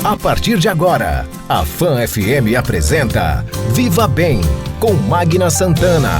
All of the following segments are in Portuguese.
A partir de agora, a Fã FM apresenta Viva Bem, com Magna Santana.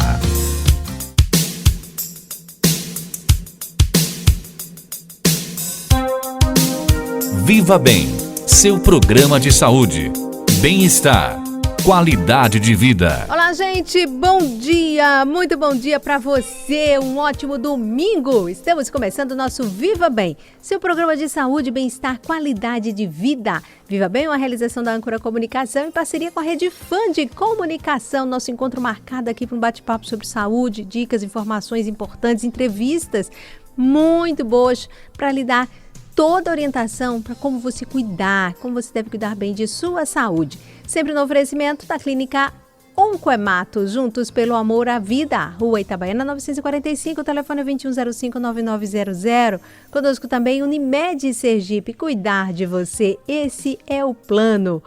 Viva Bem, seu programa de saúde, bem-estar, qualidade de vida. Olá, gente, bom dia, muito bom dia para você, um ótimo domingo. Estamos começando o nosso Viva Bem, seu programa de saúde, bem-estar, qualidade de vida. Viva Bem é uma realização da Âncora Comunicação em parceria com a Rede Fã de Comunicação. Nosso encontro marcado aqui para um bate-papo sobre saúde, dicas, informações importantes, entrevistas muito boas para lhe dar toda a orientação para como você cuidar, como você deve cuidar bem de sua saúde. Sempre no oferecimento da Clínica Oncoematos, juntos pelo amor à vida. Rua Itabaiana 945, telefone 2105-9900. Conosco também Unimed Sergipe, cuidar de você, esse é o plano.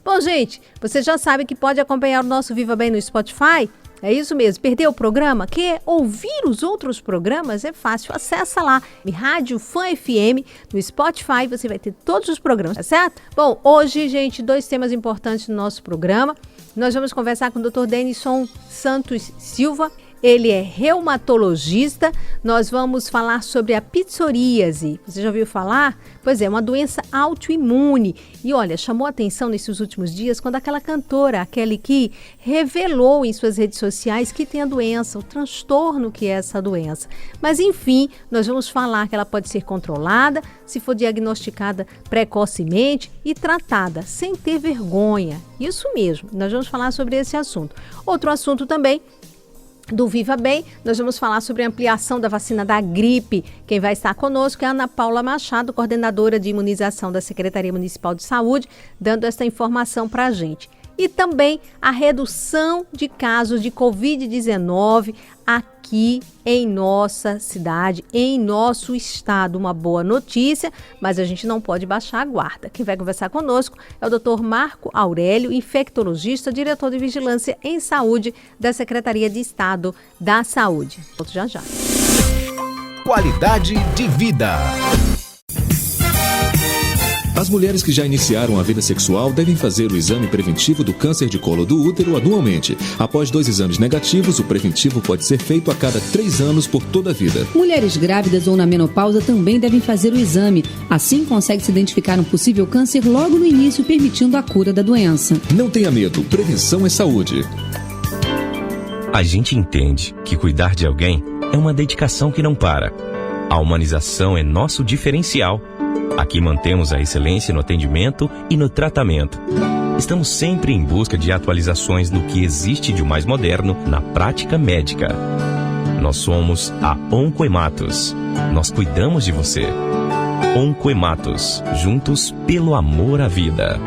Bom, gente, você já sabe que pode acompanhar o nosso Viva Bem no Spotify? É isso mesmo, perdeu o programa? Quer ouvir os outros programas? É fácil, acessa lá, Rádio Fã FM, no Spotify, você vai ter todos os programas, tá certo? Bom, hoje, gente, 2 temas importantes no nosso programa. Nós vamos conversar com o Dr. Denison Santos Silva. Ele é reumatologista. Nós vamos falar sobre a psoríase. Você já ouviu falar? Pois é, uma doença autoimune. E olha, chamou a atenção nesses últimos dias quando aquela cantora, a Kelly Key, revelou em suas redes sociais que tem a doença, o transtorno que é essa doença. Mas enfim, nós vamos falar que ela pode ser controlada se for diagnosticada precocemente e tratada sem ter vergonha. Isso mesmo, nós vamos falar sobre esse assunto. Outro assunto também do Viva Bem, nós vamos falar sobre a ampliação da vacina da gripe. Quem vai estar conosco é a Ana Paula Machado, coordenadora de imunização da Secretaria Municipal de Saúde, dando essa informação para a gente. E também a redução de casos de Covid-19 aqui em nossa cidade, em nosso estado. Uma boa notícia, mas a gente não pode baixar a guarda. Quem vai conversar conosco é o Dr. Marco Aurélio, infectologista, diretor de Vigilância em Saúde da Secretaria de Estado da Saúde. Volto já já. Qualidade de vida. As mulheres que já iniciaram a vida sexual devem fazer o exame preventivo do câncer de colo do útero anualmente. Após 2 exames negativos, o preventivo pode ser feito a cada 3 anos por toda a vida. Mulheres grávidas ou na menopausa também devem fazer o exame. Assim, consegue-se identificar um possível câncer logo no início, permitindo a cura da doença. Não tenha medo, prevenção é saúde. A gente entende que cuidar de alguém é uma dedicação que não para. A humanização é nosso diferencial. Aqui mantemos a excelência no atendimento e no tratamento. Estamos sempre em busca de atualizações do que existe de mais moderno na prática médica. Nós somos a Oncoematos. Nós cuidamos de você. Oncoematos, juntos pelo amor à vida.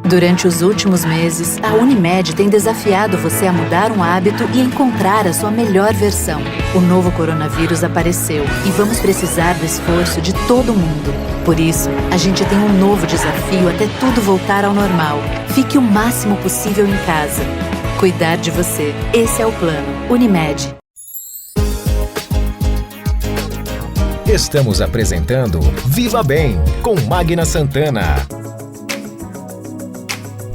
Durante os últimos meses, a Unimed tem desafiado você a mudar um hábito e encontrar a sua melhor versão. O novo coronavírus apareceu e vamos precisar do esforço de todo mundo. Por isso, a gente tem um novo desafio até tudo voltar ao normal. Fique o máximo possível em casa. Cuidar de você, esse é o plano. Unimed. Estamos apresentando Viva Bem, com Magna Santana.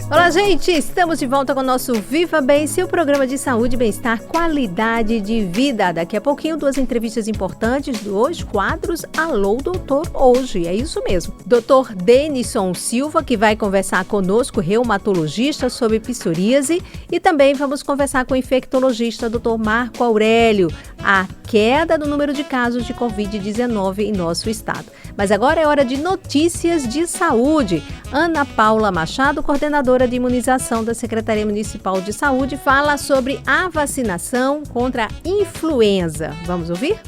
Olá, gente! Estamos de volta com o nosso Viva Bem, seu programa de saúde, bem-estar, qualidade de vida. Daqui a pouquinho, 2 entrevistas importantes, 2 quadros Alô Doutor hoje. É isso mesmo. Dr. Denison Silva, que vai conversar conosco, reumatologista, sobre psoríase. E também vamos conversar com o infectologista, Dr. Marco Aurélio, a queda do número de casos de Covid-19 em nosso estado. Mas agora é hora de notícias de saúde. Ana Paula Machado, coordenadora de imunização da Secretaria Municipal de Saúde, fala sobre a vacinação contra a influenza. Vamos ouvir?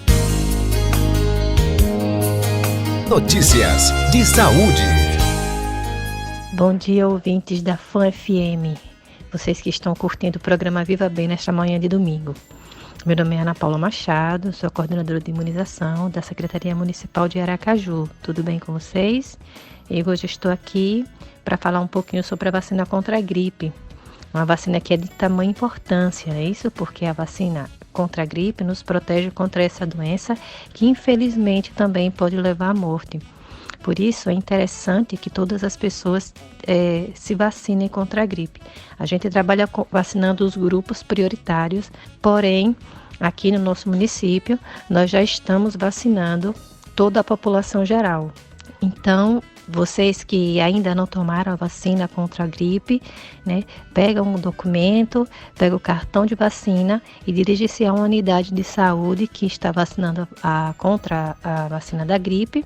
Notícias de saúde. Bom dia, ouvintes da Fã FM. Vocês que estão curtindo o programa Viva Bem nesta manhã de domingo. Meu nome é Ana Paula Machado, sou a coordenadora de imunização da Secretaria Municipal de Aracaju. Tudo bem com vocês? E hoje estou aqui para falar um pouquinho sobre a vacina contra a gripe. Uma vacina que é de tamanha importância, é isso? Porque a vacina contra a gripe nos protege contra essa doença que infelizmente também pode levar à morte. Por isso, é interessante que todas as pessoas se vacinem contra a gripe. A gente trabalha vacinando os grupos prioritários, porém, aqui no nosso município, nós já estamos vacinando toda a população geral. Então, vocês que ainda não tomaram a vacina contra a gripe, né, pegam um documento, pegam o cartão de vacina e dirigem-se a uma unidade de saúde que está vacinando contra a vacina da gripe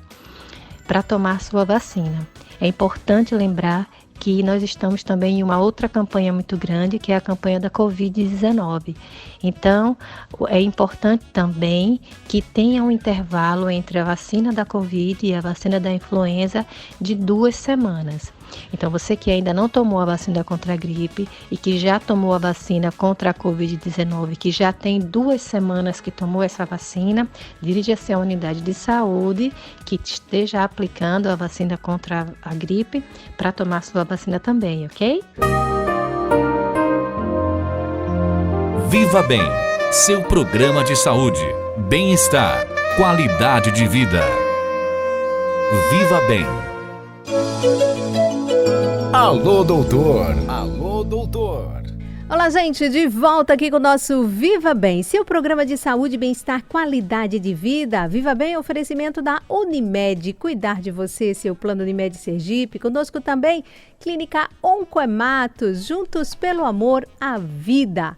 para tomar sua vacina. É importante lembrar que nós estamos também em uma outra campanha muito grande, que é a campanha da Covid-19. Então, é importante também que tenha um intervalo entre a vacina da Covid e a vacina da influenza de 2 semanas. Então, você que ainda não tomou a vacina contra a gripe e que já tomou a vacina contra a Covid-19, que já tem 2 semanas que tomou essa vacina, dirija-se à unidade de saúde que esteja aplicando a vacina contra a gripe para tomar sua vacina também, ok? Viva Bem, seu programa de saúde, bem-estar, qualidade de vida. Viva Bem. Alô, doutor! Alô, doutor! Olá, gente, de volta aqui com o nosso Viva Bem, seu programa de saúde, bem-estar, qualidade de vida. Viva Bem, oferecimento da Unimed, cuidar de você, seu plano Unimed Sergipe. Conosco também, Clínica Oncoematos, juntos pelo amor à vida.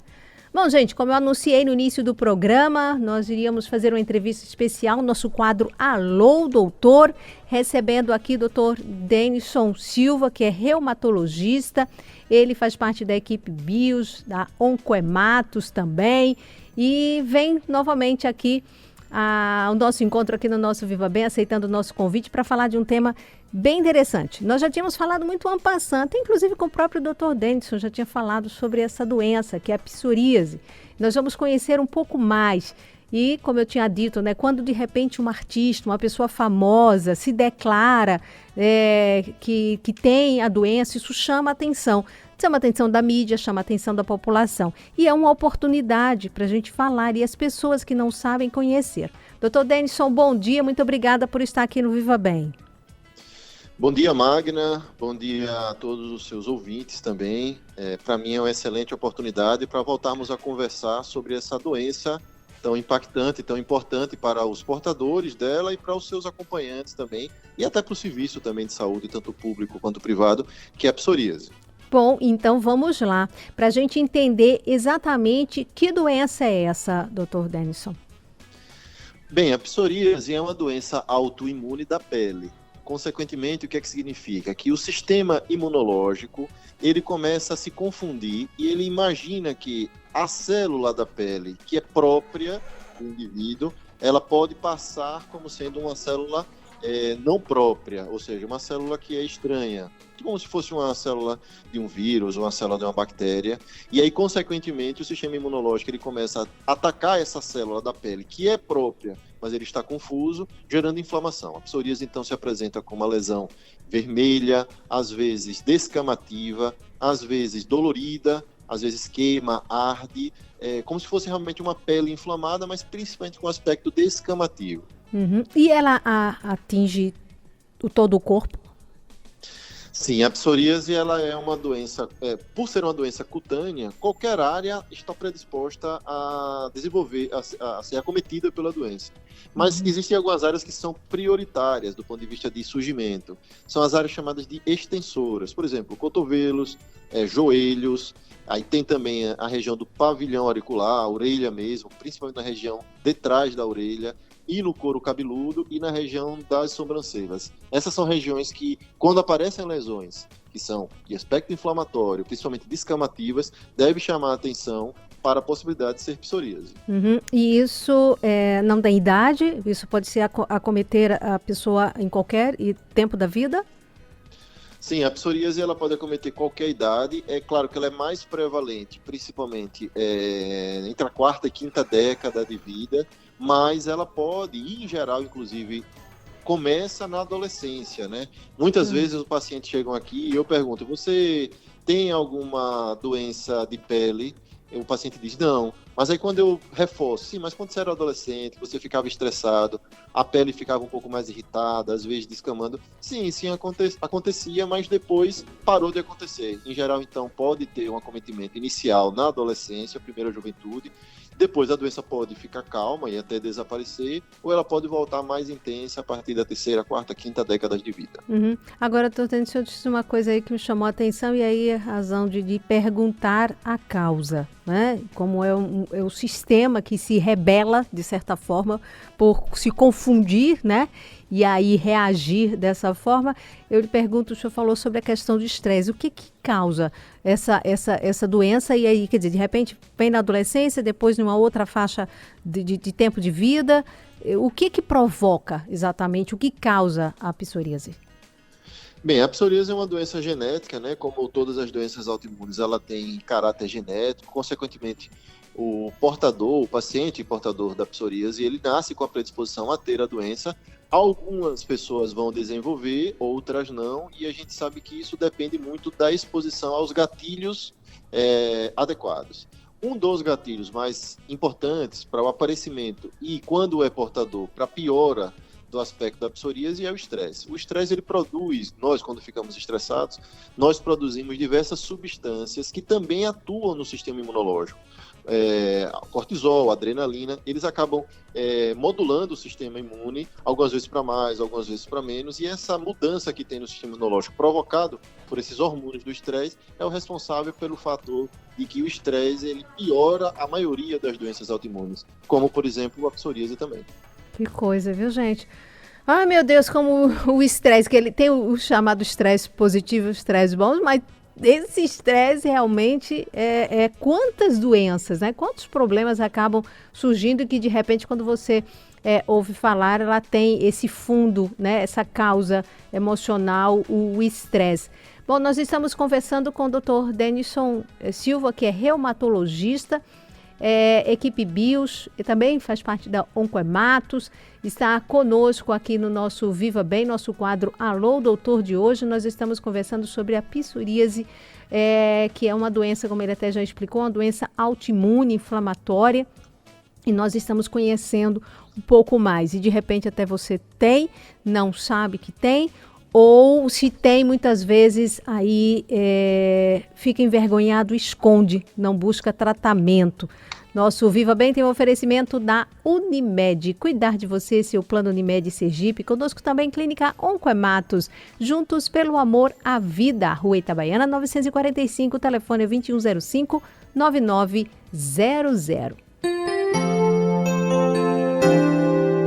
Bom, gente, como eu anunciei no início do programa, nós iríamos fazer uma entrevista especial, nosso quadro Alô, Doutor, recebendo aqui o doutor Denison Silva, que é reumatologista. Ele faz parte da equipe BIOS, da Oncoematos também, e vem novamente aqui ao nosso encontro aqui no nosso Viva Bem, aceitando o nosso convite para falar de um tema bem interessante. Nós já tínhamos falado muito en passant, inclusive com o próprio Dr. Denison já tinha falado sobre essa doença, que é a psoríase. Nós vamos conhecer um pouco mais. E, como eu tinha dito, né, quando de repente um artista, uma pessoa famosa se declara que tem a doença, isso chama a atenção. Chama a atenção da mídia, chama a atenção da população. E é uma oportunidade para a gente falar e as pessoas que não sabem conhecer. Dr. Denison, bom dia, muito obrigada por estar aqui no Viva Bem. Bom dia, Magna. Bom dia a todos os seus ouvintes também. Para mim é uma excelente oportunidade para voltarmos a conversar sobre essa doença tão impactante, tão importante para os portadores dela e para os seus acompanhantes também, e até para o serviço também de saúde, tanto público quanto privado, que é a psoríase. Bom, então vamos lá, para a gente entender exatamente que doença é essa, Dr. Denison. Bem, a psoríase é uma doença autoimune da pele. Consequentemente, o que é que significa? Que o sistema imunológico, ele começa a se confundir e ele imagina que a célula da pele, que é própria do indivíduo, ela pode passar como sendo uma célula não própria, ou seja, uma célula que é estranha, como se fosse uma célula de um vírus, uma célula de uma bactéria, e aí, consequentemente, o sistema imunológico ele começa a atacar essa célula da pele, que é própria, mas ele está confuso, gerando inflamação. A psoríase, então, se apresenta com uma lesão vermelha, às vezes descamativa, às vezes dolorida, às vezes queima, arde, como se fosse realmente uma pele inflamada, mas principalmente com aspecto descamativo. Uhum. E ela atinge todo o corpo? Sim, a psoríase ela é uma doença, por ser uma doença cutânea, qualquer área está predisposta a desenvolver, a ser acometida pela doença. Mas existem algumas áreas que são prioritárias do ponto de vista de surgimento. São as áreas chamadas de extensoras, por exemplo, cotovelos, joelhos, aí tem também a região do pavilhão auricular, a orelha mesmo, principalmente na região de trás da orelha, e no couro cabeludo e na região das sobrancelhas. Essas são regiões que, quando aparecem lesões que são de aspecto inflamatório, principalmente descamativas, deve chamar a atenção para a possibilidade de ser psoríase. Uhum. E isso não tem idade? Isso pode ser acometer a pessoa em qualquer tempo da vida? Sim, a psoríase ela pode acometer qualquer idade. É claro que ela é mais prevalente, principalmente entre a 4ª e 5ª década de vida, mas ela pode, em geral, inclusive, começa na adolescência, né? Muitas vezes os pacientes chegam aqui e eu pergunto, você tem alguma doença de pele? O paciente diz, não, Mas aí quando eu reforço, sim, mas quando você era adolescente, você ficava estressado, a pele ficava um pouco mais irritada, às vezes descamando, sim, acontecia, mas depois parou de acontecer. Em geral, então, pode ter um acometimento inicial na adolescência, primeira juventude, depois a doença pode ficar calma e até desaparecer, ou ela pode voltar mais intensa a partir da terceira, quarta, quinta décadas de vida. Agora, deixa eu te dizer uma coisa aí que me chamou a atenção, e aí a razão de perguntar a causa, né? Como é o sistema que se rebela, de certa forma, por se confundir, né? E aí reagir dessa forma. Eu lhe pergunto, o senhor falou sobre a questão do estresse. O que causa essa doença? E aí, quer dizer, de repente vem na adolescência, depois numa outra faixa de tempo de vida. O que provoca exatamente, o que causa a psoríase? Bem, a psoríase é uma doença genética, né? Como todas as doenças autoimunes, ela tem caráter genético. Consequentemente, o paciente portador da psoríase, ele nasce com a predisposição a ter a doença. Algumas pessoas vão desenvolver, outras não, e a gente sabe que isso depende muito da exposição aos gatilhos adequados. Um dos gatilhos mais importantes para o aparecimento e, quando é portador, para a piora do aspecto da psoríase é o estresse. O estresse, ele produz, nós quando ficamos estressados, nós produzimos diversas substâncias que também atuam no sistema imunológico. Cortisol, adrenalina, eles acabam modulando o sistema imune, algumas vezes para mais, algumas vezes para menos, e essa mudança que tem no sistema imunológico provocado por esses hormônios do estresse é o responsável pelo fator de que o estresse ele piora a maioria das doenças autoimunes, como por exemplo a psoríase também. Que coisa, viu, gente? Ai, meu Deus, como o estresse, que ele tem o chamado estresse positivo e o estresse bom, mas esse estresse realmente quantas doenças, né? Quantos problemas acabam surgindo que de repente quando você ouve falar, ela tem esse fundo, né? Essa causa emocional, o estresse. Bom, nós estamos conversando com o Dr. Denison Silva, que é reumatologista, equipe BIOS, e também faz parte da Oncoematos, está conosco aqui no nosso Viva Bem, nosso quadro Alô Doutor de hoje. Nós estamos conversando sobre a psoríase, que é uma doença, como ele até já explicou, uma doença autoimune, inflamatória, e nós estamos conhecendo um pouco mais. E de repente até você não sabe que tem, ou se tem, muitas vezes aí fica envergonhado, esconde, não busca tratamento. Nosso Viva Bem tem um oferecimento da Unimed. Cuidar de você, seu plano Unimed Sergipe. Conosco também Clínica Oncoematos. Juntos pelo amor à vida. Rua Itabaiana 945, telefone 2105-9900.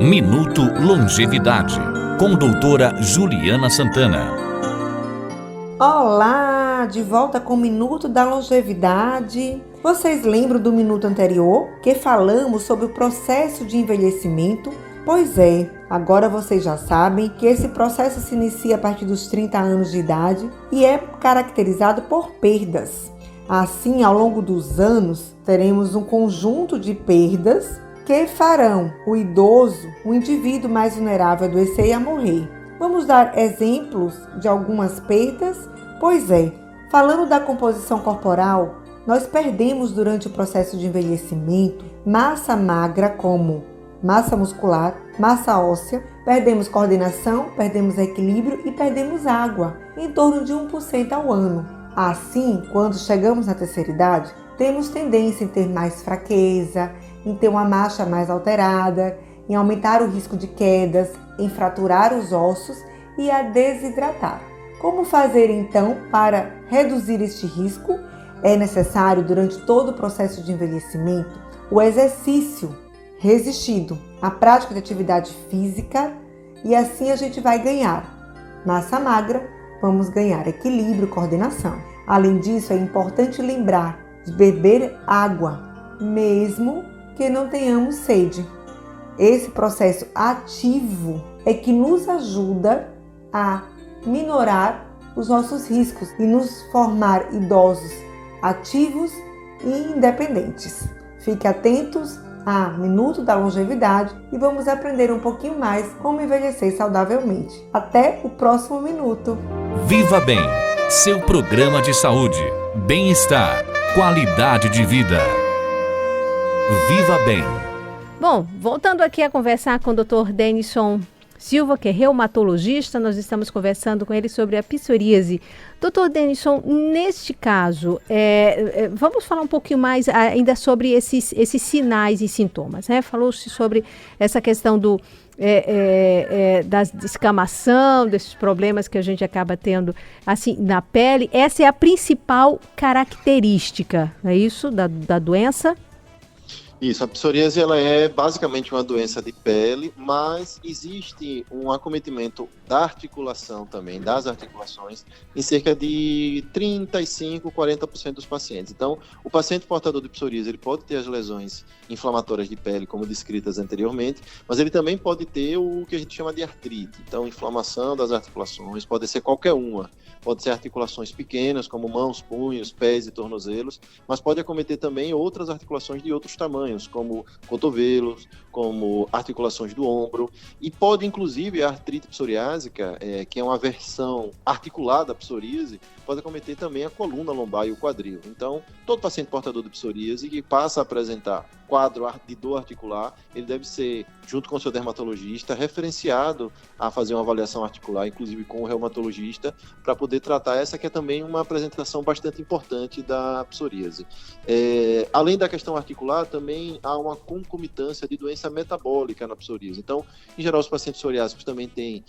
Minuto Longevidade, com doutora Juliana Santana. Olá, de volta com o Minuto da Longevidade. Vocês lembram do minuto anterior que falamos sobre o processo de envelhecimento? Pois é, agora vocês já sabem que esse processo se inicia a partir dos 30 anos de idade e é caracterizado por perdas. Assim, ao longo dos anos, teremos um conjunto de perdas que farão o idoso, o indivíduo mais vulnerável a adoecer e a morrer. Vamos dar exemplos de algumas perdas? Pois é, falando da composição corporal, nós perdemos durante o processo de envelhecimento massa magra como massa muscular, massa óssea, perdemos coordenação, perdemos equilíbrio e perdemos água, em torno de 1% ao ano. Assim, quando chegamos na terceira idade, temos tendência em ter mais fraqueza, em ter uma marcha mais alterada, em aumentar o risco de quedas, em fraturar os ossos e a desidratar. Como fazer então para reduzir este risco? É necessário, durante todo o processo de envelhecimento, o exercício resistido, a prática de atividade física, e assim a gente vai ganhar massa magra, vamos ganhar equilíbrio, coordenação. Além disso, é importante lembrar de beber água, mesmo que não tenhamos sede. Esse processo ativo é que nos ajuda a minorar os nossos riscos e nos formar idosos ativos e independentes. Fique atentos a Minuto da Longevidade e vamos aprender um pouquinho mais como envelhecer saudavelmente. Até o próximo minuto. Viva Bem, seu programa de saúde, bem-estar, qualidade de vida. Viva Bem. Bom, voltando aqui a conversar com o Dr. Denison Silva, que é reumatologista, nós estamos conversando com ele sobre a psoríase. Dr. Denison, neste caso, vamos falar um pouquinho mais ainda sobre esses sinais e sintomas, né? Falou-se sobre essa questão da descamação, desses problemas que a gente acaba tendo assim na pele. Essa é a principal característica, não é isso, da doença? Isso, a psoríase ela é basicamente uma doença de pele, mas existe um acometimento da articulação também, das articulações, em cerca de 35%, 40% dos pacientes. Então, o paciente portador de psoríase, ele pode ter as lesões inflamatórias de pele, como descritas anteriormente, mas ele também pode ter o que a gente chama de artrite. Então, inflamação das articulações, pode ser qualquer uma. Pode ser articulações pequenas, como mãos, punhos, pés e tornozelos, mas pode acometer também outras articulações de outros tamanhos, como cotovelos, como articulações do ombro, e pode, inclusive, a artrite psoriásica, que é uma versão articulada da psoríase, pode acometer também a coluna lombar e o quadril. Então, todo paciente portador de psoríase que passa a apresentar quadro de dor articular, ele deve ser, junto com o seu dermatologista, referenciado a fazer uma avaliação articular, inclusive com o reumatologista, para poder tratar essa que é também uma apresentação bastante importante da psoríase. Além da questão articular, também há uma concomitância de doença metabólica na psoríase. Então, em geral, os pacientes psoriásicos também têm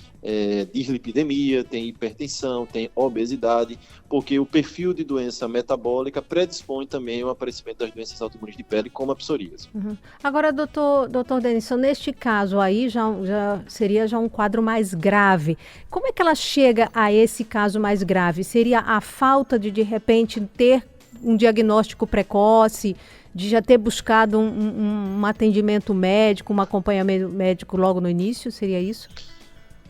dislipidemia, têm hipertensão, têm obesidade, porque o perfil de doença metabólica predispõe também ao aparecimento das doenças autoimunes de pele, como a psoríase. Uhum. Agora, doutor Denison, neste caso aí já seria um quadro mais grave. Como é que ela chega a esse caso mais grave? Seria a falta de repente, ter um diagnóstico precoce, de já ter buscado um atendimento médico, um acompanhamento médico logo no início? Seria isso?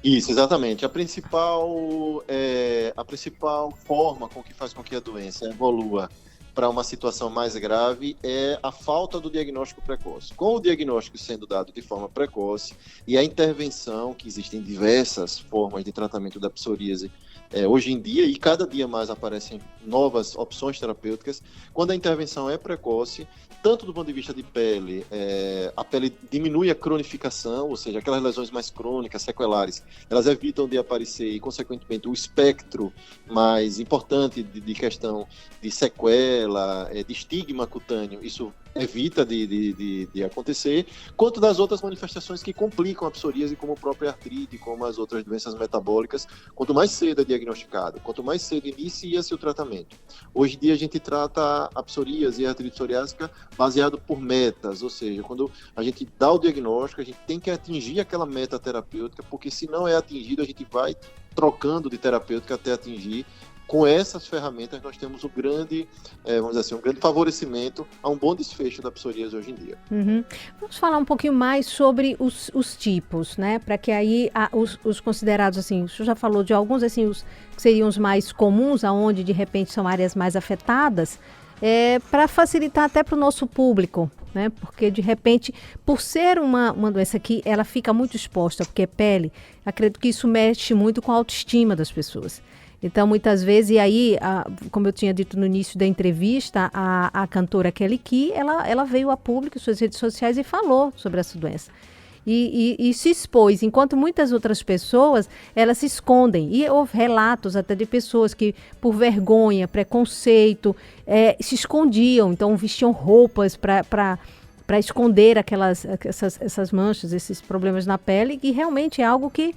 Isso, exatamente. A principal forma que faz com que a doença evolua para uma situação mais grave é a falta do diagnóstico precoce. Com o diagnóstico sendo dado de forma precoce e a intervenção, que existem diversas formas de tratamento da psoríase hoje em dia, e cada dia mais aparecem novas opções terapêuticas, quando a intervenção é precoce, tanto do ponto de vista de pele, a pele diminui a cronificação, ou seja, aquelas lesões mais crônicas, sequelares, elas evitam de aparecer e, consequentemente, o espectro mais importante de questão de sequela, de estigma cutâneo, isso evita de acontecer, quanto das outras manifestações que complicam a psoríase, como a própria artrite, como as outras doenças metabólicas. Quanto mais cedo é diagnosticado, quanto mais cedo inicia-se o tratamento. Hoje em dia a gente trata a psoríase e a artrite psoriásica baseado por metas, ou seja, quando a gente dá o diagnóstico, a gente tem que atingir aquela meta terapêutica, porque se não é atingido, a gente vai trocando de terapêutica até atingir. Com essas ferramentas, nós temos um grande favorecimento a um bom desfecho da psoríase hoje em dia. Uhum. Vamos falar um pouquinho mais sobre os tipos, né? Para que aí os considerados, assim, o senhor já falou de alguns, assim, os que seriam os mais comuns, aonde de repente são áreas mais afetadas, para facilitar até para o nosso público, né? Porque de repente, por ser uma doença que ela fica muito exposta, porque é pele, acredito que isso mexe muito com a autoestima das pessoas. Então, muitas vezes, e aí, como eu tinha dito no início da entrevista, a cantora Kelly Key, ela veio a público, suas redes sociais, e falou sobre essa doença. E se expôs, enquanto muitas outras pessoas, elas se escondem. E houve relatos até de pessoas que, por vergonha, preconceito, se escondiam, então vestiam roupas para esconder essas manchas, esses problemas na pele, e realmente é algo que,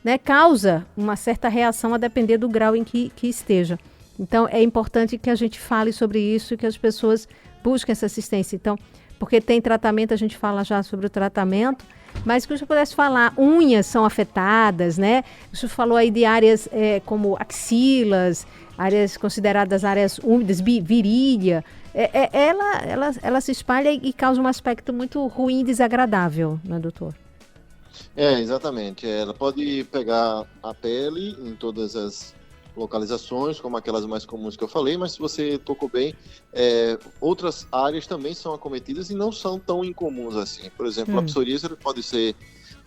né, causa uma certa reação a depender do grau em que esteja. Então, é importante que a gente fale sobre isso e que as pessoas busquem essa assistência. Então, porque tem tratamento, a gente fala já sobre o tratamento, mas que o senhor pudesse falar, unhas são afetadas, né? O senhor falou aí de áreas como axilas, áreas consideradas áreas úmidas, virilha. Ela se espalha e causa um aspecto muito ruim e desagradável, né, doutor? Exatamente. Ela pode pegar a pele em todas as localizações, como aquelas mais comuns que eu falei, mas se você tocou bem, outras áreas também são acometidas e não são tão incomuns assim. Por exemplo, a psoríase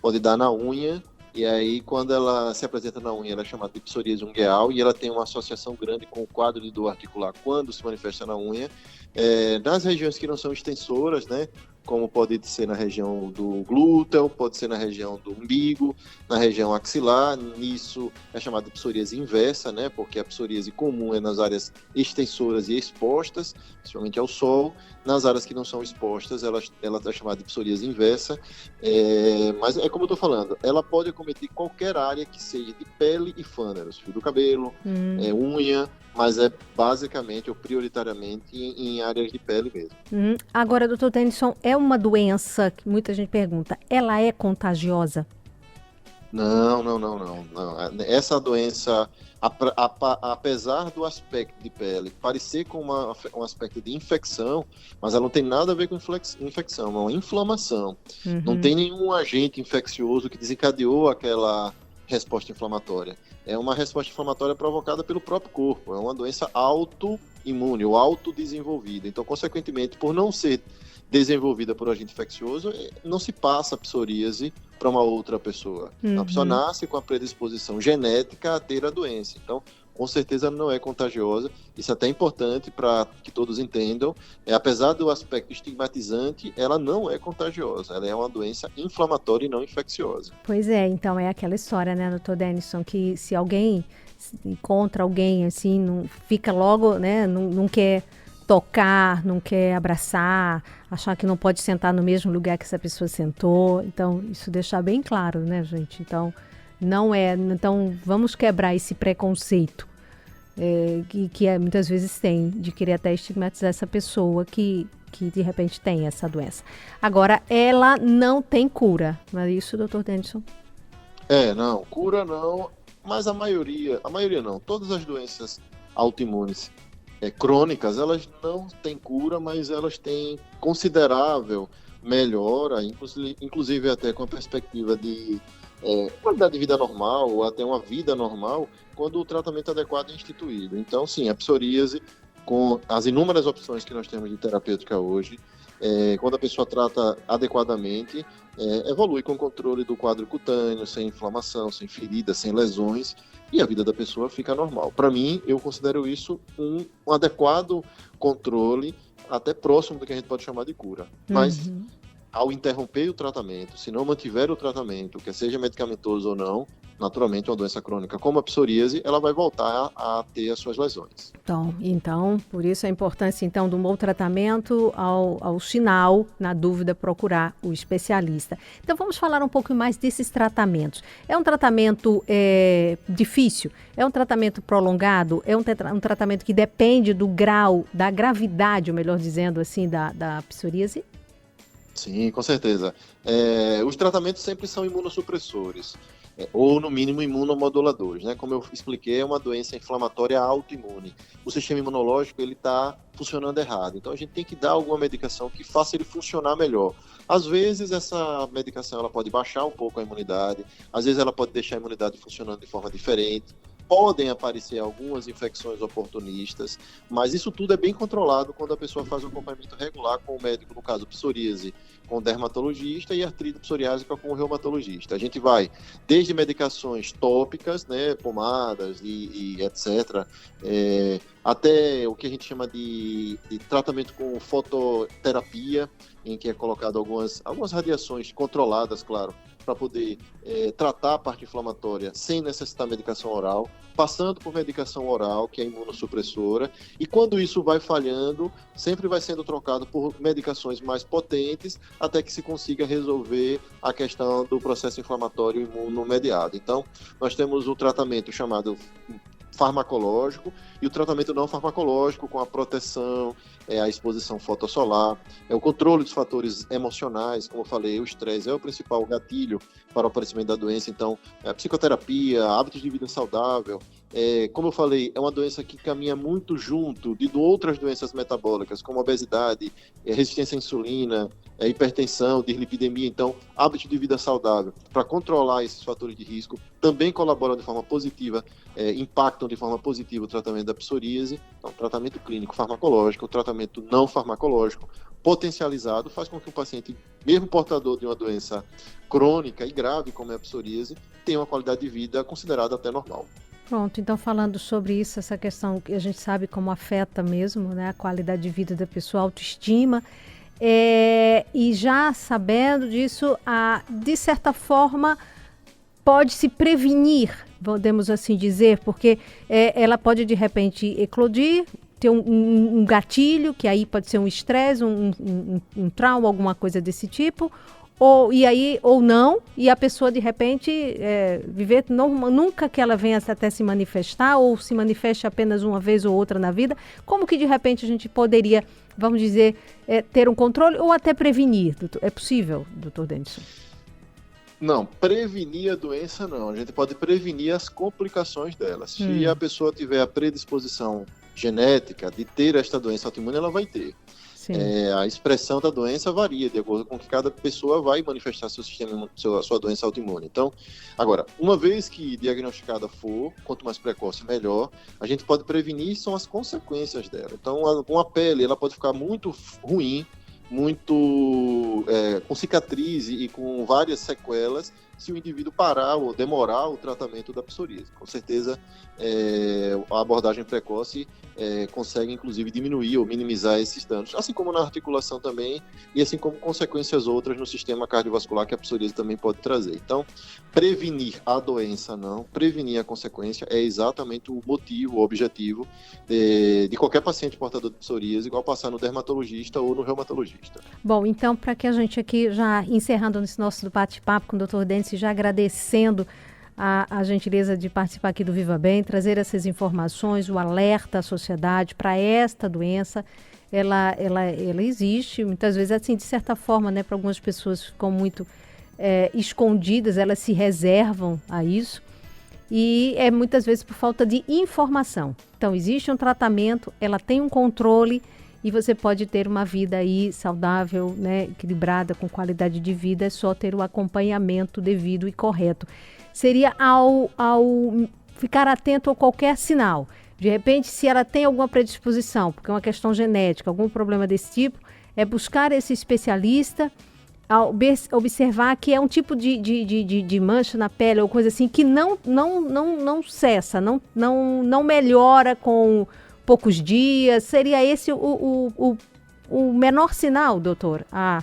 pode dar na unha E aí, quando ela se apresenta na unha, ela é chamada de psoríase ungueal e ela tem uma associação grande com o quadro de dor articular quando se manifesta na unha. Nas regiões que não são extensoras, né? Como pode ser na região do glúteo, pode ser na região do umbigo, na região axilar. Nisso é chamada de psoríase inversa, né? Porque a psoríase comum é nas áreas extensoras e expostas, principalmente ao sol. Nas áreas que não são expostas, ela é chamada de psoríase inversa. Mas é como eu estou falando, ela pode acometer qualquer área que seja de pele e fâneros, fio do cabelo, unha, mas é basicamente ou prioritariamente em áreas de pele mesmo. Agora, doutor Denison, é uma doença que muita gente pergunta, ela é contagiosa? Não. Essa doença, apesar do aspecto de pele parecer com um aspecto de infecção, mas ela não tem nada a ver com infecção, é uma inflamação. Não tem nenhum agente infeccioso que desencadeou aquela resposta inflamatória. É uma resposta inflamatória provocada pelo próprio corpo. É uma doença autoimune ou autodesenvolvida. Então, consequentemente, por não ser desenvolvida por agente infeccioso, não se passa a psoríase para uma outra pessoa. A pessoa nasce com a predisposição genética a ter a doença. Então, com certeza não é contagiosa. Isso é até importante para que todos entendam. Apesar do aspecto estigmatizante, ela não é contagiosa. Ela é uma doença inflamatória e não infecciosa. Pois é, então é aquela história, né, doutor Denison, que se alguém encontra alguém assim, não fica logo, né, não quer tocar, não quer abraçar, achar que não pode sentar no mesmo lugar que essa pessoa sentou. Então, isso deixar bem claro, né, gente? Então, então vamos quebrar esse preconceito que muitas vezes tem, de querer até estigmatizar essa pessoa que de repente tem essa doença. Agora, ela não tem cura, não é isso, doutor Denison? Não, cura não, mas a maioria não, todas as doenças autoimunes crônicas, elas não têm cura, mas elas têm considerável melhora, inclusive até com a perspectiva de qualidade de vida normal, ou até uma vida normal, quando o tratamento adequado é instituído. Então, sim, a psoríase, com as inúmeras opções que nós temos de terapêutica hoje, quando a pessoa trata adequadamente, evolui com o controle do quadro cutâneo, sem inflamação, sem feridas, sem lesões, e a vida da pessoa fica normal. Para mim, eu considero isso um adequado controle, até próximo do que a gente pode chamar de cura. Mas, ao interromper o tratamento, se não mantiver o tratamento, quer seja medicamentoso ou não, naturalmente uma doença crônica como a psoríase, ela vai voltar a ter as suas lesões. Então, por isso a importância então do bom tratamento, ao final, na dúvida, procurar o especialista. Então vamos falar um pouco mais desses tratamentos. É um tratamento difícil? É um tratamento prolongado? É um tratamento que depende do grau, da gravidade, ou melhor dizendo assim, da psoríase? Sim, com certeza. Os tratamentos sempre são imunossupressores, ou no mínimo imunomoduladores, né? Como eu expliquei, é uma doença inflamatória autoimune. O sistema imunológico ele está funcionando errado, então a gente tem que dar alguma medicação que faça ele funcionar melhor. Às vezes essa medicação ela pode baixar um pouco a imunidade, às vezes ela pode deixar a imunidade funcionando de forma diferente. Podem aparecer algumas infecções oportunistas, mas isso tudo é bem controlado quando a pessoa faz um acompanhamento regular com o médico, no caso psoríase, com o dermatologista, e artrite psoriásica com o reumatologista. A gente vai desde medicações tópicas, né, pomadas e etc., até o que a gente chama de tratamento com fototerapia, em que é colocado algumas radiações controladas, claro, para poder tratar a parte inflamatória sem necessitar medicação oral, passando por medicação oral, que é imunossupressora, e quando isso vai falhando, sempre vai sendo trocado por medicações mais potentes, até que se consiga resolver a questão do processo inflamatório imunomediado. Então, nós temos o tratamento chamado farmacológico e o tratamento não farmacológico, com a proteção, a exposição fotossolar, o controle dos fatores emocionais, como eu falei, o estresse é o principal gatilho para o aparecimento da doença. Então, a psicoterapia, hábitos de vida saudável, como eu falei, é uma doença que caminha muito junto de outras doenças metabólicas, como obesidade, resistência à insulina, hipertensão, dislipidemia. Então, hábitos de vida saudável, para controlar esses fatores de risco, também colaboram de forma positiva, impactam de forma positiva o tratamento da psoríase. Então, tratamento clínico farmacológico, o tratamento não farmacológico, potencializado faz com que o paciente, mesmo portador de uma doença crônica e grave como é a psoríase, tenha uma qualidade de vida considerada até normal. Pronto, então falando sobre isso, essa questão que a gente sabe como afeta mesmo, né, a qualidade de vida da pessoa, a autoestima, e já sabendo disso, de certa forma, pode se prevenir, podemos assim dizer, porque ela pode de repente eclodir, ter um gatilho, que aí pode ser um estresse, um trauma, alguma coisa desse tipo, ou não, e a pessoa de repente viver nunca que ela venha até se manifestar, ou se manifeste apenas uma vez ou outra na vida. Como que de repente a gente poderia, vamos dizer, ter um controle ou até prevenir? É possível, doutor Denison? Não, prevenir a doença não. A gente pode prevenir as complicações dela. Se a pessoa tiver a predisposição genética de ter esta doença autoimune, ela vai ter. A expressão da doença varia de acordo com que cada pessoa vai manifestar sua doença autoimune. Então, agora, uma vez que diagnosticada for, quanto mais precoce, melhor, a gente pode prevenir, são as consequências dela. Então, uma pele, ela pode ficar muito ruim, muito com cicatriz e com várias sequelas, se o indivíduo parar ou demorar o tratamento da psoríase. Com certeza, a abordagem precoce consegue, inclusive, diminuir ou minimizar esses danos, assim como na articulação também, e assim como consequências outras no sistema cardiovascular que a psoríase também pode trazer. Então, prevenir a doença não, prevenir a consequência é exatamente o motivo, o objetivo de qualquer paciente portador de psoríase, igual passar no dermatologista ou no reumatologista. Bom, então, para que a gente aqui, já encerrando esse nosso bate-papo com o Dr. Denison, já agradecendo a gentileza de participar aqui do Viva Bem, trazer essas informações, o alerta à sociedade para esta doença. Ela existe, muitas vezes, assim, de certa forma, né, para algumas pessoas ficam muito escondidas, elas se reservam a isso, e muitas vezes por falta de informação. Então, existe um tratamento, ela tem um controle, e você pode ter uma vida aí saudável, né, equilibrada, com qualidade de vida, é só ter o acompanhamento devido e correto. Seria ao ficar atento a qualquer sinal. De repente, se ela tem alguma predisposição, porque é uma questão genética, algum problema desse tipo, é buscar esse especialista, observar que é um tipo de mancha na pele ou coisa assim que não cessa, não melhora com poucos dias. Seria esse o menor sinal, doutor, a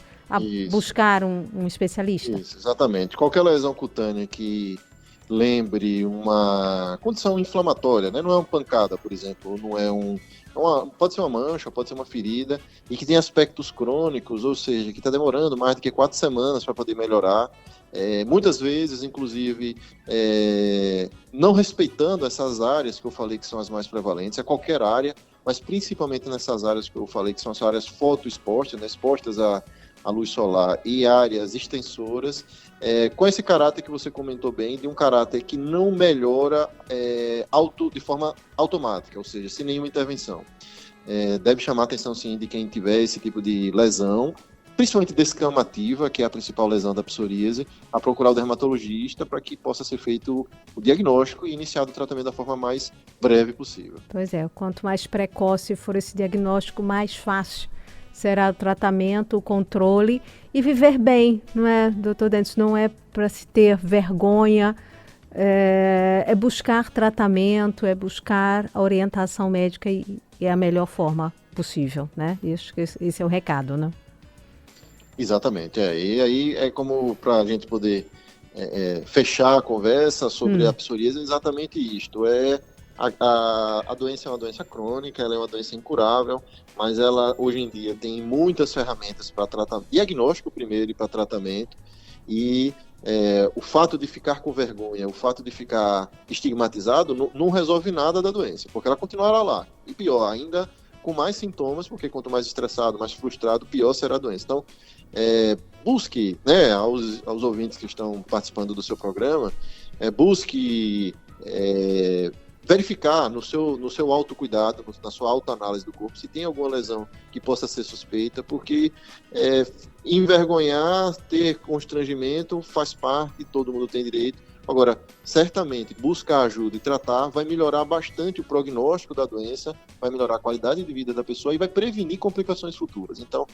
buscar um especialista? Isso, exatamente. Qualquer lesão cutânea que lembre uma condição inflamatória, né? Não é uma pancada, por exemplo, não é pode ser uma mancha, pode ser uma ferida, e que tem aspectos crônicos, ou seja, que está demorando mais do que 4 semanas para poder melhorar, muitas vezes, inclusive, não respeitando essas áreas que eu falei que são as mais prevalentes, qualquer área, mas principalmente nessas áreas que eu falei que são as áreas fotoexpostas, né, expostas à luz solar, e áreas extensoras, com esse caráter que você comentou bem, de um caráter que não melhora de forma automática, ou seja, sem nenhuma intervenção. Deve chamar a atenção, sim, de quem tiver esse tipo de lesão, principalmente descamativa, que é a principal lesão da psoríase, a procurar o dermatologista para que possa ser feito o diagnóstico e iniciado o tratamento da forma mais breve possível. Pois é, quanto mais precoce for esse diagnóstico, mais fácil será o tratamento, o controle e viver bem, não é, doutor Denison? Não é para se ter vergonha, é buscar tratamento, é buscar a orientação médica e é a melhor forma possível, né? Esse é o recado, né? Exatamente, e aí é como para a gente poder fechar a conversa sobre a psoríase, é exatamente isto, a doença é uma doença crônica, ela é uma doença incurável, mas ela hoje em dia tem muitas ferramentas para tratar, diagnóstico primeiro e para tratamento, e o fato de ficar com vergonha, o fato de ficar estigmatizado não resolve nada da doença, porque ela continuará lá, e pior ainda, com mais sintomas, porque quanto mais estressado, mais frustrado, pior será a doença. Então, busque, né, aos ouvintes que estão participando do seu programa, busque verificar no seu autocuidado, na sua autoanálise do corpo, se tem alguma lesão que possa ser suspeita, porque envergonhar, ter constrangimento faz parte, todo mundo tem direito, Agora, certamente, buscar ajuda e tratar vai melhorar bastante o prognóstico da doença, vai melhorar a qualidade de vida da pessoa e vai prevenir complicações futuras. Então,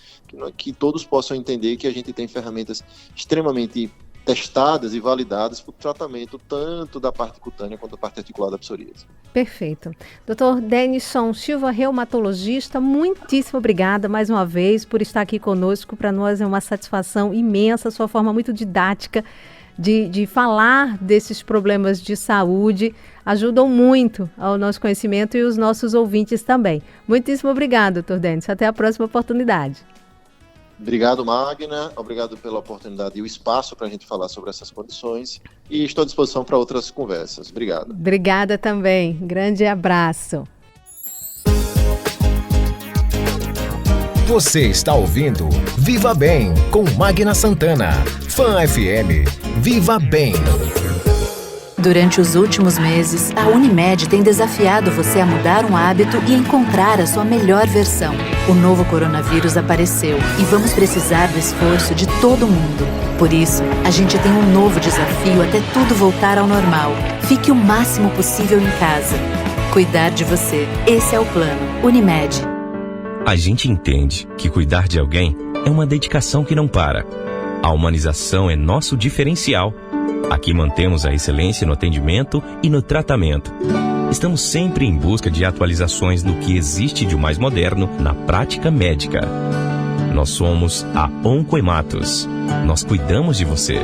que todos possam entender que a gente tem ferramentas extremamente testadas e validadas para o tratamento tanto da parte cutânea quanto da parte articular da psoríase. Perfeito. Dr. Denison Silva, reumatologista, muitíssimo obrigada mais uma vez por estar aqui conosco. Para nós é uma satisfação imensa, a sua forma muito didática de falar desses problemas de saúde ajudam muito ao nosso conhecimento e os nossos ouvintes também. Muitíssimo obrigado, Dr. Denison. Até a próxima oportunidade. Obrigado, Magna. Obrigado pela oportunidade e o espaço para a gente falar sobre essas condições. E estou à disposição para outras conversas. Obrigado. Obrigada também. Grande abraço. Você está ouvindo Viva Bem com Magna Santana. Fã FM. Viva Bem. Durante os últimos meses, a Unimed tem desafiado você a mudar um hábito e encontrar a sua melhor versão. O novo coronavírus apareceu e vamos precisar do esforço de todo mundo. Por isso, a gente tem um novo desafio até tudo voltar ao normal. Fique o máximo possível em casa. Cuidar de você. Esse é o plano. Unimed. A gente entende que cuidar de alguém é uma dedicação que não para. A humanização é nosso diferencial. Aqui mantemos a excelência no atendimento e no tratamento. Estamos sempre em busca de atualizações do que existe de mais moderno na prática médica. Nós somos a Oncohematos. Nós cuidamos de você.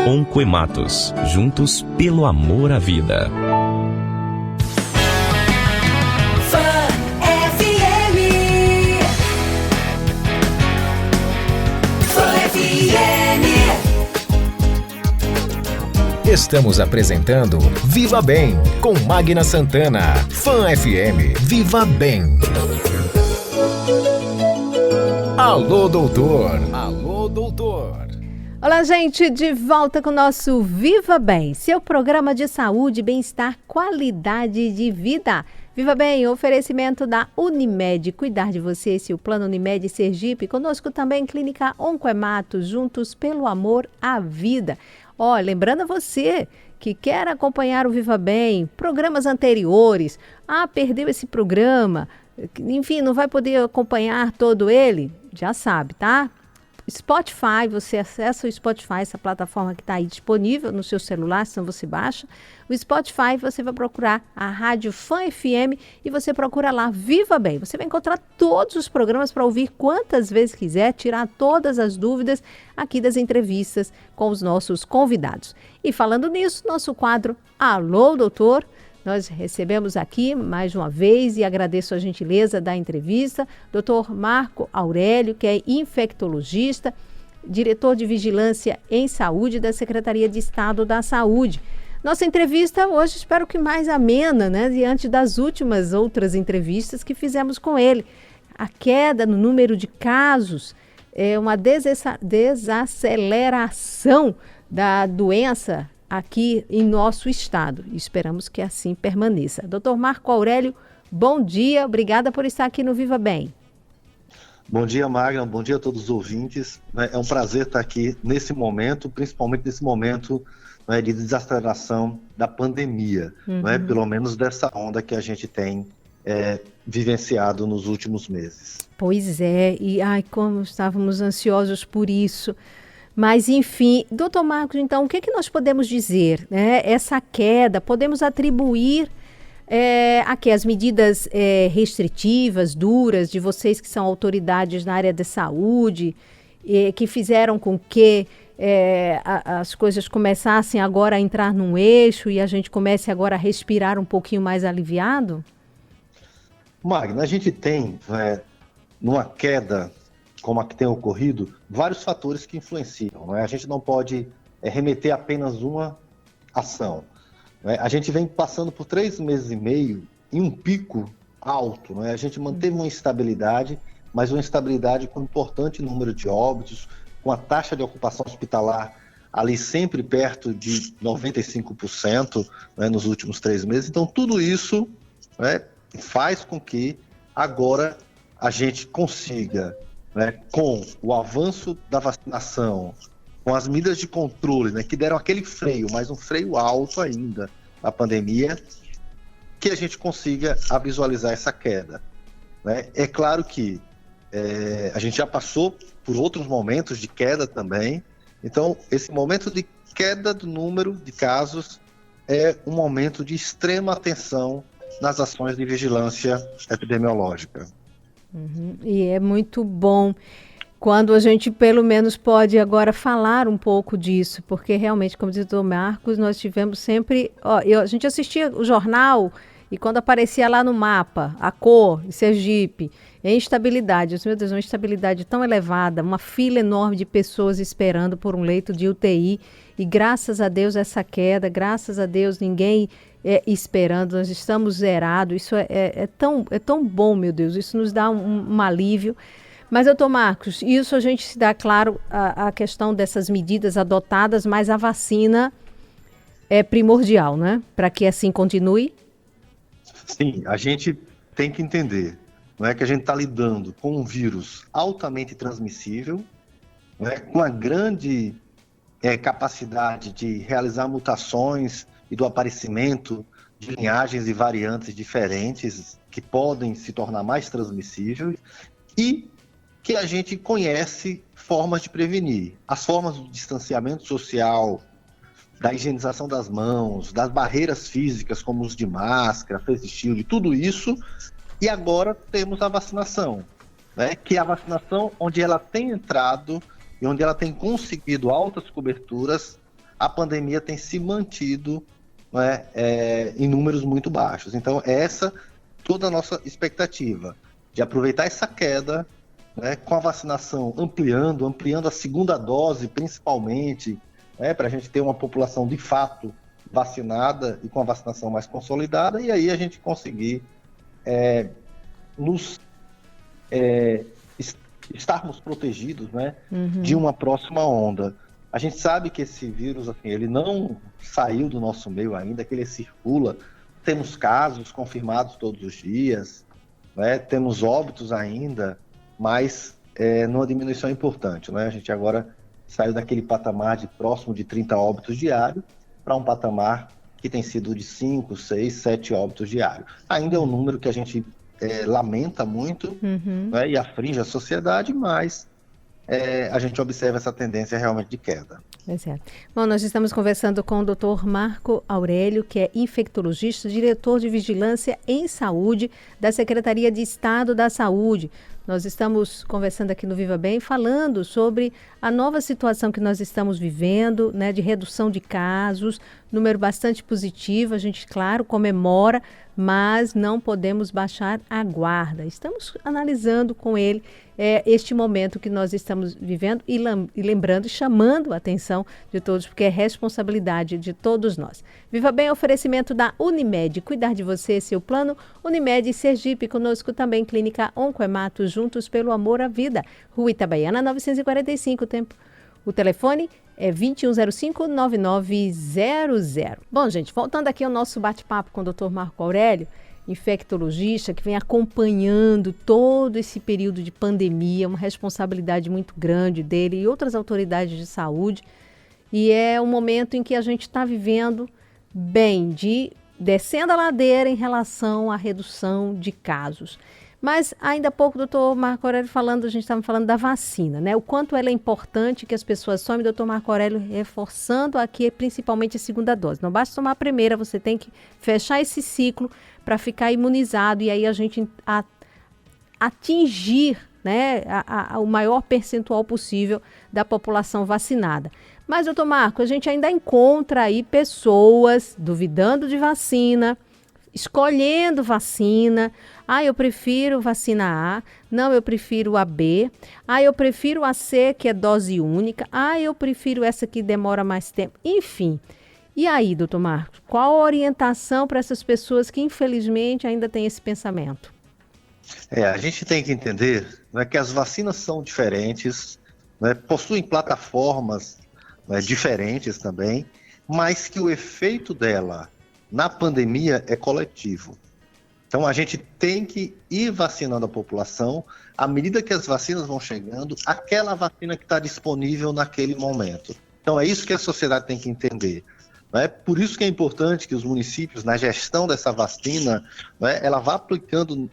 Oncohematos. Juntos pelo amor à vida. Estamos apresentando Viva Bem com Magna Santana. Fã FM. Viva Bem. Alô, doutor. Alô, doutor. Olá, gente, de volta com o nosso Viva Bem, seu programa de saúde, bem-estar, qualidade de vida. Viva Bem, oferecimento da Unimed, cuidar de você, esse é o Plano Unimed Sergipe. Conosco também Clínica Oncohematos, juntos pelo amor à vida. Lembrando a você que quer acompanhar o Viva Bem, programas anteriores, perdeu esse programa, enfim, não vai poder acompanhar todo ele, já sabe, tá? Spotify, você acessa o Spotify, essa plataforma que está aí disponível no seu celular, senão você baixa. O Spotify, você vai procurar a Rádio Fã FM e você procura lá Viva Bem. Você vai encontrar todos os programas para ouvir quantas vezes quiser, tirar todas as dúvidas aqui das entrevistas com os nossos convidados. E falando nisso, nosso quadro Alô, Doutor, nós recebemos aqui mais uma vez e agradeço a gentileza da entrevista, Dr. Marco Aurélio, que é infectologista, diretor de Vigilância em Saúde da Secretaria de Estado da Saúde. Nossa entrevista hoje espero que mais amena, né, diante das últimas outras entrevistas que fizemos com ele. A queda no número de casos, uma desaceleração da doença aqui em nosso estado. Esperamos que assim permaneça. Dr. Marco Aurélio, bom dia, obrigada por estar aqui no Viva Bem. Bom dia, Magna, bom dia a todos os ouvintes. É um prazer estar aqui nesse momento, principalmente nesse momento de desaceleração da pandemia, pelo menos dessa onda que a gente tem vivenciado nos últimos meses. Pois é, e como estávamos ansiosos por isso. Mas, enfim, doutor Marcos, então, o que nós podemos dizer? Né? Essa queda, podemos atribuir aqui as medidas restritivas, duras, de vocês que são autoridades na área da saúde, que fizeram com que as coisas começassem agora a entrar num eixo e a gente comece agora a respirar um pouquinho mais aliviado? Magna, a gente tem, numa queda como a que tem ocorrido, vários fatores que influenciam. A gente não pode remeter apenas uma ação. A gente vem passando por 3 meses e meio em um pico alto. A gente manteve uma instabilidade, mas uma instabilidade com um importante número de óbitos, com a taxa de ocupação hospitalar ali sempre perto de 95% nos últimos 3 meses. Então, tudo isso faz com que agora a gente consiga, com o avanço da vacinação, com as medidas de controle, né, que deram aquele freio, mas um freio alto ainda na pandemia, que a gente consiga visualizar essa queda, né? É claro que a gente já passou por outros momentos de queda também, então esse momento de queda do número de casos é um momento de extrema atenção nas ações de vigilância epidemiológica. E é muito bom quando a gente pelo menos pode agora falar um pouco disso, porque realmente, como diz o Dr. Marcos, nós tivemos sempre... a gente assistia o jornal e quando aparecia lá no mapa, a cor, Sergipe, a instabilidade, meu Deus, uma instabilidade tão elevada, uma fila enorme de pessoas esperando por um leito de UTI, e graças a Deus essa queda, graças a Deus ninguém esperando, nós estamos zerados, isso é tão bom, meu Deus, isso nos dá um alívio. Mas, doutor Marcos, isso a gente se dá, claro, a questão dessas medidas adotadas, mas a vacina é primordial, né? Para que assim continue? Sim, a gente tem que entender, não é, que a gente está lidando com um vírus altamente transmissível, né, com a grande capacidade de realizar mutações e do aparecimento de linhagens e variantes diferentes que podem se tornar mais transmissíveis e que a gente conhece formas de prevenir. As formas do distanciamento social, da higienização das mãos, das barreiras físicas como os de máscara, face shield, tudo isso. E agora temos a vacinação, né? Que é a vacinação onde ela tem entrado e onde ela tem conseguido altas coberturas, a pandemia tem se mantido, né, em números muito baixos. Então, essa toda a nossa expectativa de aproveitar essa queda, né, com a vacinação ampliando a segunda dose, principalmente, né, para a gente ter uma população de fato vacinada e com a vacinação mais consolidada, e aí a gente conseguir estarmos protegidos, né, de uma próxima onda. A gente sabe que esse vírus, assim, ele não saiu do nosso meio ainda, que ele circula. Temos casos confirmados todos os dias, né, temos óbitos ainda, mas numa diminuição importante, né? A gente agora saiu daquele patamar de próximo de 30 óbitos diários para um patamar que tem sido de 5, 6, 7 óbitos diários. Ainda é um número que a gente lamenta muito, né, e aflige a sociedade, mas a gente observa essa tendência realmente de queda. Bom, nós estamos conversando com o Dr. Marco Aurélio, que é infectologista, diretor de Vigilância em Saúde da Secretaria de Estado da Saúde. Nós estamos conversando aqui no Viva Bem, falando sobre a nova situação que nós estamos vivendo, né, de redução de casos, número bastante positivo. A gente, claro, comemora, mas não podemos baixar a guarda. Estamos analisando com ele este momento que nós estamos vivendo e lembrando, chamando a atenção de todos, porque é responsabilidade de todos nós. Viva Bem, oferecimento da Unimed. Cuidar de você, seu plano. Unimed Sergipe, conosco também Clínica Oncoemato, juntos pelo amor à vida. Rua Itabaiana, 945, o telefone é 2105-9900. Bom, gente, voltando aqui ao nosso bate-papo com o Dr. Marco Aurélio, infectologista, que vem acompanhando todo esse período de pandemia, uma responsabilidade muito grande dele e outras autoridades de saúde. E é um momento em que a gente está vivendo bem, descendo a ladeira em relação à redução de casos. Mas ainda há pouco o doutor Marco Aurélio a gente estava falando da vacina, né? O quanto ela é importante que as pessoas tomem, doutor Marco Aurélio reforçando aqui, principalmente a segunda dose. Não basta tomar a primeira, você tem que fechar esse ciclo para ficar imunizado e aí a gente atingir, né, o maior percentual possível da população vacinada. Mas, doutor Marco, a gente ainda encontra aí pessoas duvidando de vacina, escolhendo vacina. Eu prefiro vacina A. Não, eu prefiro a B. Eu prefiro a C, que é dose única. Eu prefiro essa que demora mais tempo. Enfim. E aí, doutor Marcos, qual a orientação para essas pessoas que, infelizmente, ainda têm esse pensamento? A gente tem que entender, né, que as vacinas são diferentes, né, possuem plataformas, né, diferentes também, mas que o efeito dela na pandemia é coletivo. Então a gente tem que ir vacinando a população à medida que as vacinas vão chegando, aquela vacina que está disponível naquele momento. Então é isso que a sociedade tem que entender. Né? Por isso que é importante que os municípios, na gestão dessa vacina, né, ela vá aplicando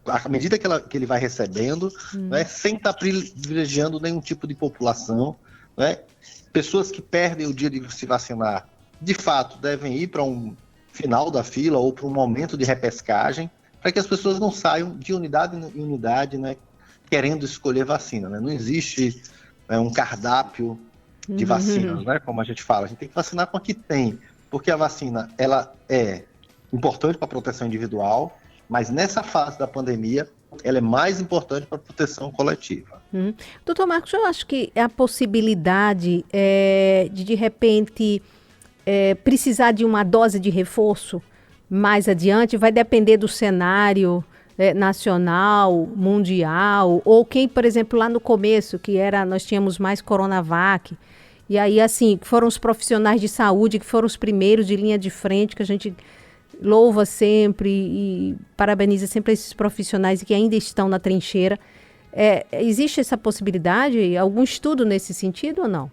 à medida que ele vai recebendo, né, sem estar privilegiando nenhum tipo de população. Né? Pessoas que perdem o dia de se vacinar, de fato, devem ir para um final da fila ou para um momento de repescagem, para que as pessoas não saiam de unidade em unidade, né, querendo escolher vacina. Né? Não existe um cardápio de vacinas, né, como a gente fala. A gente tem que vacinar com a que tem, porque a vacina ela é importante para a proteção individual, mas nessa fase da pandemia, ela é mais importante para a proteção coletiva. Doutor Marcos, eu acho que a possibilidade de repente, precisar de uma dose de reforço mais adiante vai depender do cenário nacional, mundial, ou quem, por exemplo, lá no começo, nós tínhamos mais Coronavac, e aí, assim, foram os profissionais de saúde que foram os primeiros de linha de frente, que a gente louva sempre e parabeniza sempre esses profissionais que ainda estão na trincheira. Existe essa possibilidade? Algum estudo nesse sentido ou não?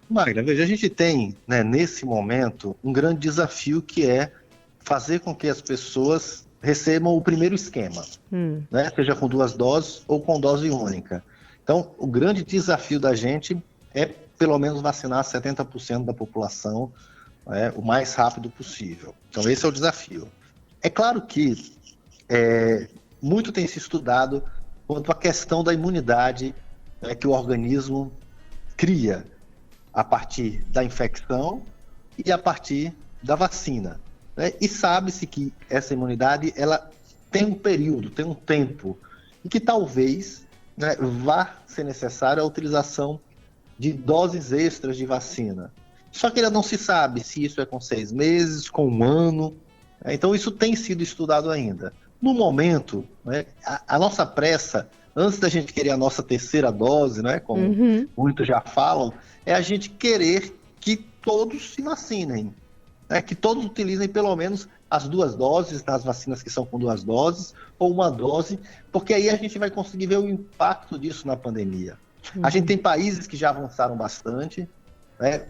Magda, veja, a gente tem, né, nesse momento, um grande desafio que é fazer com que as pessoas recebam o primeiro esquema, né, seja com 2 doses ou com dose única. Então, o grande desafio da gente é, pelo menos, vacinar 70% da população, né, o mais rápido possível. Então, esse é o desafio. É claro que muito tem se estudado quanto à questão da imunidade, né, que o organismo cria a partir da infecção e a partir da vacina. Né? E sabe-se que essa imunidade ela tem um período, tem um tempo, e que talvez, né, vá ser necessária a utilização de doses extras de vacina. Só que ainda não se sabe se isso é com 6 meses, com 1 ano. Né? Então isso tem sido estudado ainda. No momento, né, a nossa pressa, antes da gente querer a nossa 3ª dose, né, como muitos já falam, é a gente querer que todos se vacinem, né, que todos utilizem pelo menos as 2 doses, nas vacinas que são com 2 doses, ou 1 dose, porque aí a gente vai conseguir ver o impacto disso na pandemia. A gente tem países que já avançaram bastante, né,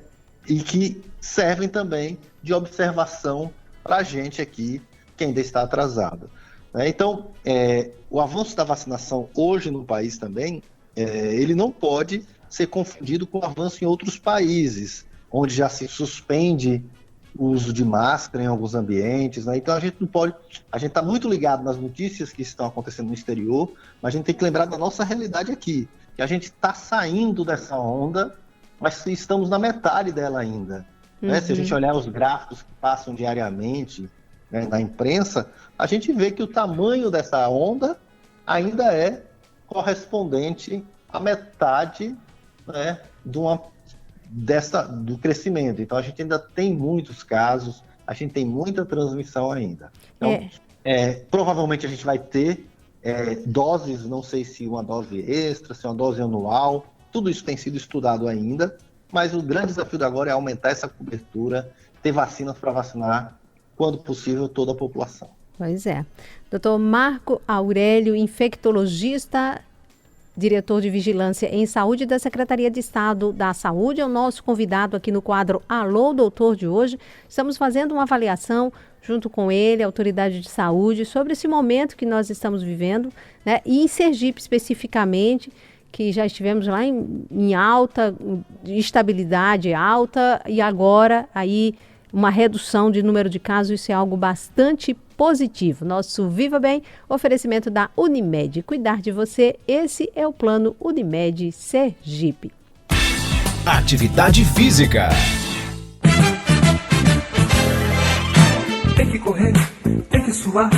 e que servem também de observação para a gente aqui, que ainda está atrasado. Então, o avanço da vacinação hoje no país também, ele não pode ser confundido com o avanço em outros países, onde já se suspende o uso de máscara em alguns ambientes. Né? Então, a gente não pode... A gente está muito ligado nas notícias que estão acontecendo no exterior, mas a gente tem que lembrar da nossa realidade aqui, que a gente está saindo dessa onda, mas estamos na metade dela ainda. Né? Se a gente olhar os gráficos que passam diariamente, né, na imprensa, a gente vê que o tamanho dessa onda ainda é correspondente à metade, né, do crescimento. Então a gente ainda tem muitos casos, a gente tem muita transmissão ainda. Então, provavelmente a gente vai ter doses, não sei se uma dose extra, se uma dose anual, tudo isso tem sido estudado ainda, mas o grande desafio de agora é aumentar essa cobertura, ter vacinas para vacinar, quando possível, toda a população. Pois é. Dr. Marco Aurélio, infectologista, diretor de Vigilância em Saúde da Secretaria de Estado da Saúde, é o nosso convidado aqui no quadro Alô, Doutor de hoje. Estamos fazendo uma avaliação junto com ele, a Autoridade de Saúde, sobre esse momento que nós estamos vivendo, né? E em Sergipe especificamente, que já estivemos lá em alta, estabilidade alta, e agora aí uma redução de número de casos, isso é algo bastante positivo. Nosso Viva Bem, oferecimento da Unimed. Cuidar de você, esse é o plano Unimed Sergipe. Atividade física. Tem que correr, tem que suar,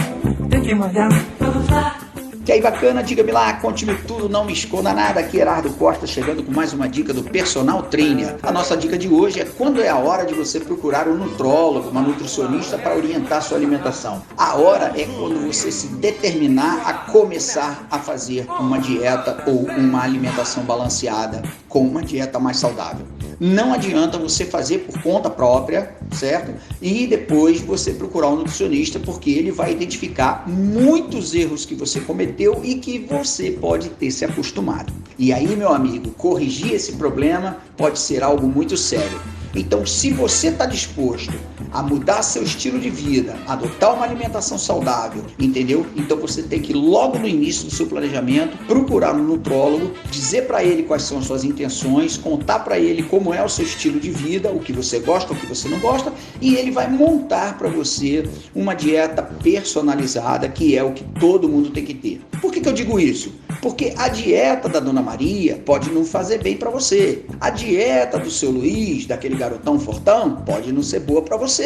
tem que malhar. Vamos lá. E aí, bacana, diga-me lá, conte-me tudo, não me esconda nada. Aqui Herardo Costa chegando com mais uma dica do Personal Trainer. A nossa dica de hoje é quando é a hora de você procurar um nutrólogo, uma nutricionista para orientar sua alimentação. A hora é quando você se determinar a começar a fazer uma dieta ou uma alimentação balanceada com uma dieta mais saudável. não adianta você fazer por conta própria, certo? E depois você procurar um nutricionista, porque ele vai identificar muitos erros que você cometeu e que você pode ter se acostumado. E aí, meu amigo, corrigir esse problema pode ser algo muito sério. Então, se você está disposto a mudar seu estilo de vida, adotar uma alimentação saudável, entendeu? Então você tem que, logo no início do seu planejamento, procurar um nutrólogo, dizer para ele quais são as suas intenções, contar para ele como é o seu estilo de vida, o que você gosta, o que você não gosta, e ele vai montar para você uma dieta personalizada, que é o que todo mundo tem que ter. Por que eu digo isso? Porque a dieta da Dona Maria pode não fazer bem para você. A dieta do seu Luiz, daquele garotão fortão, pode não ser boa para você.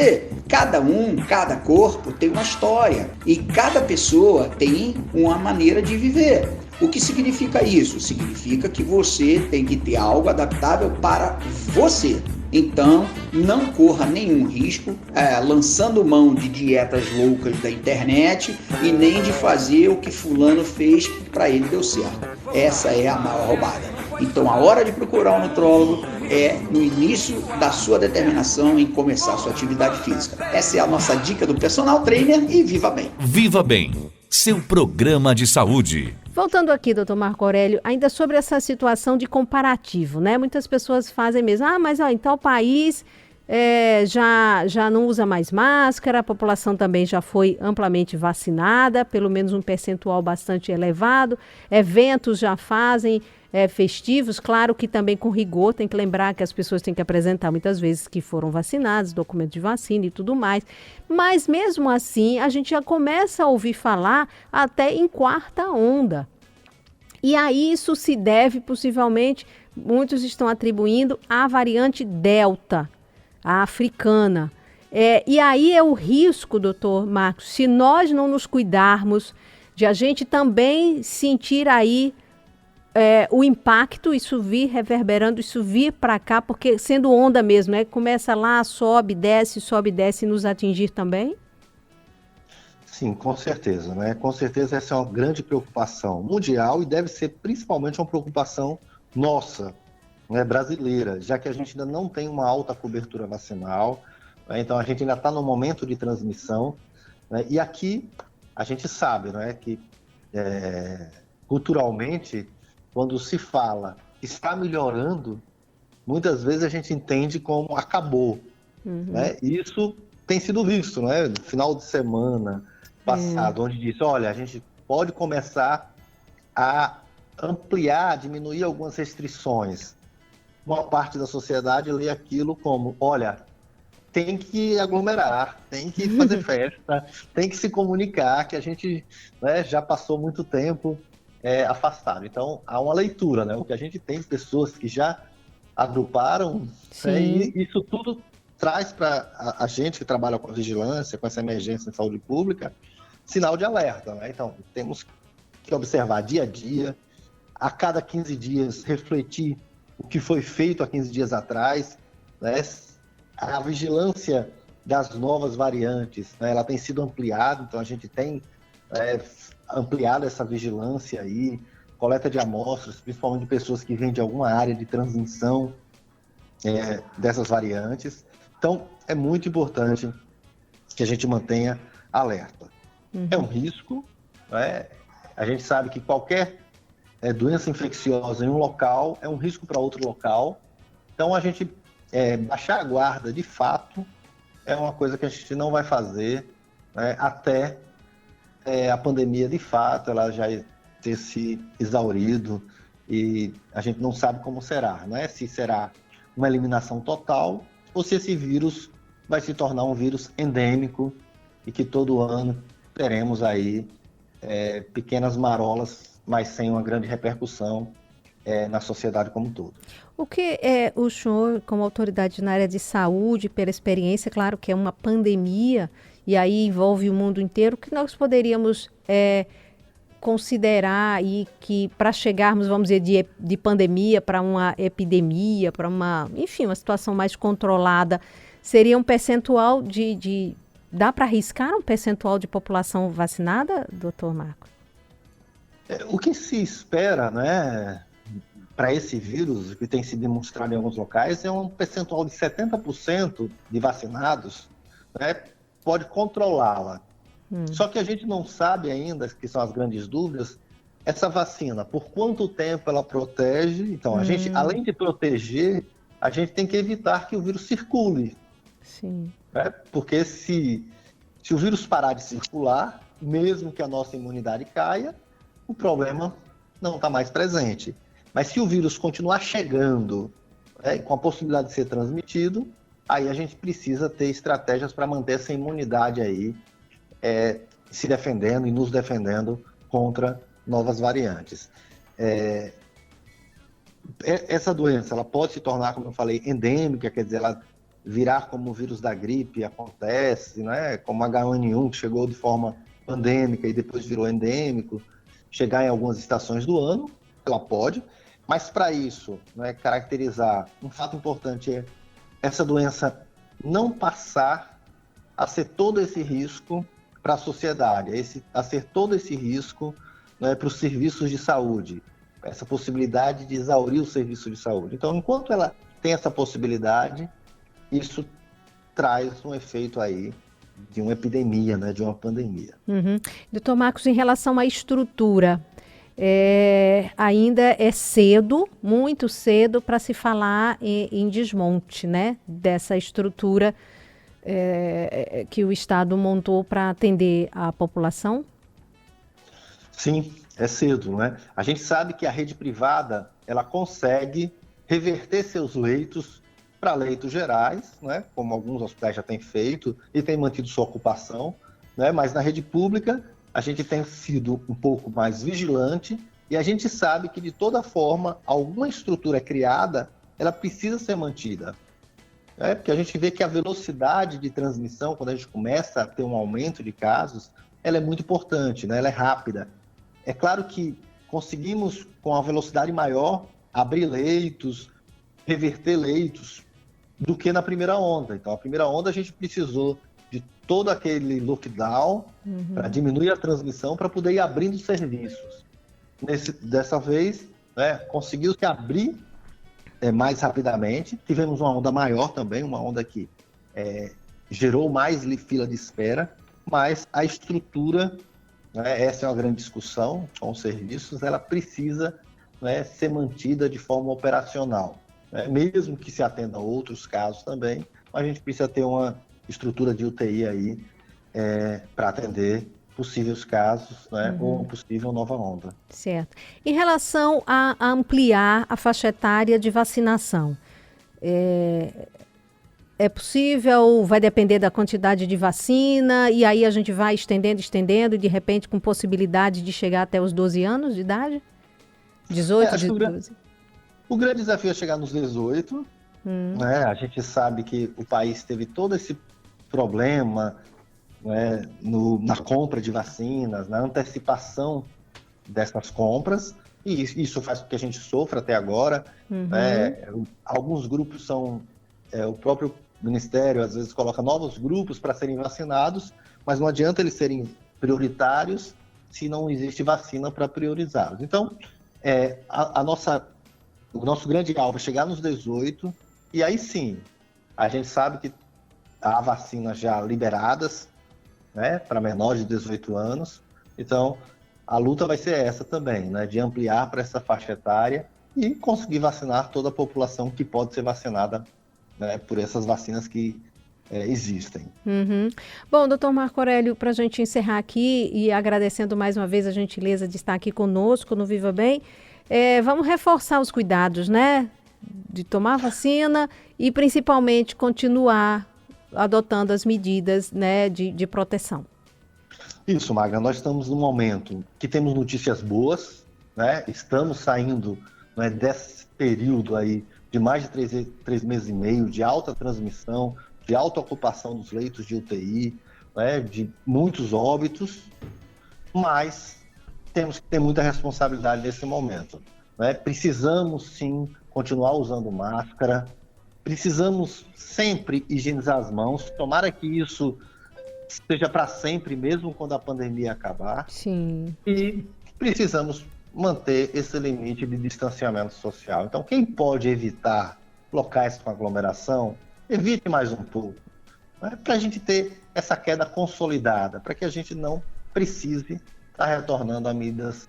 Cada corpo tem uma história e cada pessoa tem uma maneira de viver. O que significa isso? Significa que você tem que ter algo adaptável para você. Então, não corra nenhum risco lançando mão de dietas loucas da internet e nem de fazer o que fulano fez que para ele deu certo. Essa é a maior roubada. Então, a hora de procurar um nutrólogo é no início da sua determinação em começar a sua atividade física. Essa é a nossa dica do personal trainer e Viva Bem. Viva Bem, seu programa de saúde. Voltando aqui, doutor Marco Aurélio, ainda sobre essa situação de comparativo, né? Muitas pessoas fazem mesmo, mas em tal país já não usa mais máscara, a população também já foi amplamente vacinada, pelo menos um percentual bastante elevado, eventos já fazem festivos, claro que também com rigor, tem que lembrar que as pessoas têm que apresentar muitas vezes que foram vacinadas, documento de vacina e tudo mais, mas mesmo assim a gente já começa a ouvir falar até em quarta onda. E aí isso se deve possivelmente, muitos estão atribuindo à variante Delta, a africana. E aí é o risco, doutor Marcos, se nós não nos cuidarmos, de a gente também sentir aí o impacto, isso vir reverberando, isso vir para cá, porque sendo onda mesmo, né? Começa lá, sobe, desce e nos atingir também? Sim, com certeza, né? Com certeza essa é uma grande preocupação mundial e deve ser principalmente uma preocupação nossa, né, brasileira, já que a gente ainda não tem uma alta cobertura vacinal, né? Então a gente ainda está no momento de transmissão, né? E aqui a gente sabe, né, que culturalmente, quando se fala que está melhorando, muitas vezes a gente entende como acabou. Né? Isso tem sido visto, né? No final de semana passado, onde disse, olha, a gente pode começar a ampliar, diminuir algumas restrições. Uma parte da sociedade lê aquilo como, olha, tem que aglomerar, tem que fazer festa, tem que se comunicar, que a gente, né, já passou muito tempo afastado. Então, há uma leitura, né? O que a gente tem pessoas que já agruparam, né, e isso tudo traz para a gente que trabalha com a vigilância, com essa emergência em saúde pública, sinal de alerta, né? Então, temos que observar dia a dia, a cada 15 dias, refletir o que foi feito há 15 dias atrás, né? A vigilância das novas variantes, né? Ela tem sido ampliada, então a gente tem ampliado essa vigilância aí, coleta de amostras, principalmente de pessoas que vêm de alguma área de transmissão dessas variantes. Então, é muito importante que a gente mantenha alerta. É um risco, né? A gente sabe que qualquer doença infecciosa em um local é um risco para outro local. Então, a gente baixar a guarda, de fato, é uma coisa que a gente não vai fazer, né, até a pandemia, de fato, ela já ter se exaurido e a gente não sabe como será, né? Se será uma eliminação total ou se esse vírus vai se tornar um vírus endêmico e que todo ano teremos aí pequenas marolas, mas sem uma grande repercussão na sociedade como um todo. O que o senhor, como autoridade na área de saúde, pela experiência, claro que é uma pandemia e aí envolve o mundo inteiro, o que nós poderíamos considerar e que para chegarmos, vamos dizer, de pandemia para uma epidemia, para uma situação mais controlada, seria um percentual dá para arriscar um percentual de população vacinada, doutor Marco? O que se espera, né, para esse vírus, que tem sido demonstrado em alguns locais, é um percentual de 70% de vacinados, né, pode controlá-la. Só que a gente não sabe ainda, que são as grandes dúvidas, essa vacina, por quanto tempo ela protege. Então, a gente, além de proteger, a gente tem que evitar que o vírus circule. Sim. Né? Porque se o vírus parar de circular, mesmo que a nossa imunidade caia, o problema não está mais presente. Mas se o vírus continuar chegando, né, com a possibilidade de ser transmitido, aí a gente precisa ter estratégias para manter essa imunidade aí se defendendo e nos defendendo contra novas variantes. Essa doença, ela pode se tornar, como eu falei, endêmica, quer dizer, ela virar como o vírus da gripe, acontece, né? Como H1N1, que chegou de forma pandêmica e depois virou endêmico, chegar em algumas estações do ano, ela pode, mas para isso, né, caracterizar, um fato importante é essa doença não passar a ser todo esse risco para a sociedade, a ser todo esse risco, né, para os serviços de saúde, essa possibilidade de exaurir o serviço de saúde. Então, enquanto ela tem essa possibilidade, isso traz um efeito aí de uma epidemia, né, de uma pandemia. Doutor Marcos, em relação à estrutura, ainda é cedo, muito cedo, para se falar em desmonte, né, dessa estrutura que o Estado montou para atender a população? Sim, é cedo, né? A gente sabe que a rede privada, ela consegue reverter seus leitos para leitos gerais, né? Como alguns hospitais já têm feito e têm mantido sua ocupação, né? Mas na rede pública, a gente tem sido um pouco mais vigilante e a gente sabe que, de toda forma, alguma estrutura criada, ela precisa ser mantida. Porque a gente vê que a velocidade de transmissão, quando a gente começa a ter um aumento de casos, ela é muito importante, né? Ela é rápida. É claro que conseguimos, com a velocidade maior, abrir leitos, reverter leitos, do que na primeira onda. Então, a primeira onda a gente precisou de todo aquele lockdown para diminuir a transmissão, para poder ir abrindo serviços. Dessa vez, né, conseguiu-se abrir mais rapidamente. Tivemos uma onda maior também, uma onda que gerou mais fila de espera, mas a estrutura, né, essa é uma grande discussão com os serviços, ela precisa, né, ser mantida de forma operacional. Mesmo que se atenda a outros casos também, a gente precisa ter uma estrutura de UTI aí para atender possíveis casos, né, ou possível nova onda. Certo. Em relação a ampliar a faixa etária de vacinação, é possível, vai depender da quantidade de vacina, e aí a gente vai estendendo, e de repente com possibilidade de chegar até os 12 anos de idade? 18, 12? O grande desafio é chegar nos 18, né? A gente sabe que o país teve todo esse problema, né, na compra de vacinas, na antecipação dessas compras, e isso faz com que a gente sofra até agora. Alguns grupos são... o próprio Ministério, às vezes, coloca novos grupos para serem vacinados, mas não adianta eles serem prioritários se não existe vacina para priorizá-los. Então, o nosso grande alvo é chegar nos 18, e aí sim, a gente sabe que há vacinas já liberadas, né, para menores de 18 anos, então a luta vai ser essa também, né, de ampliar para essa faixa etária e conseguir vacinar toda a população que pode ser vacinada, né, por essas vacinas que existem. Bom, doutor Marco Aurélio, para a gente encerrar aqui e agradecendo mais uma vez a gentileza de estar aqui conosco no Viva Bem, vamos reforçar os cuidados, né, de tomar vacina e principalmente continuar adotando as medidas, né, de proteção. Isso, Magna, nós estamos num momento que temos notícias boas, né, estamos saindo, né, desse período aí de mais de 3 meses e meio de alta transmissão, de alta ocupação dos leitos de UTI, né, de muitos óbitos, mas temos que ter muita responsabilidade nesse momento, né? Precisamos sim continuar usando máscara, precisamos sempre higienizar as mãos, tomara que isso seja para sempre, mesmo quando a pandemia acabar. Sim. E precisamos manter esse limite de distanciamento social. Então, quem pode evitar locais com aglomeração, evite mais um pouco, né? Para a gente ter essa queda consolidada, para que a gente não precise estar retornando a medidas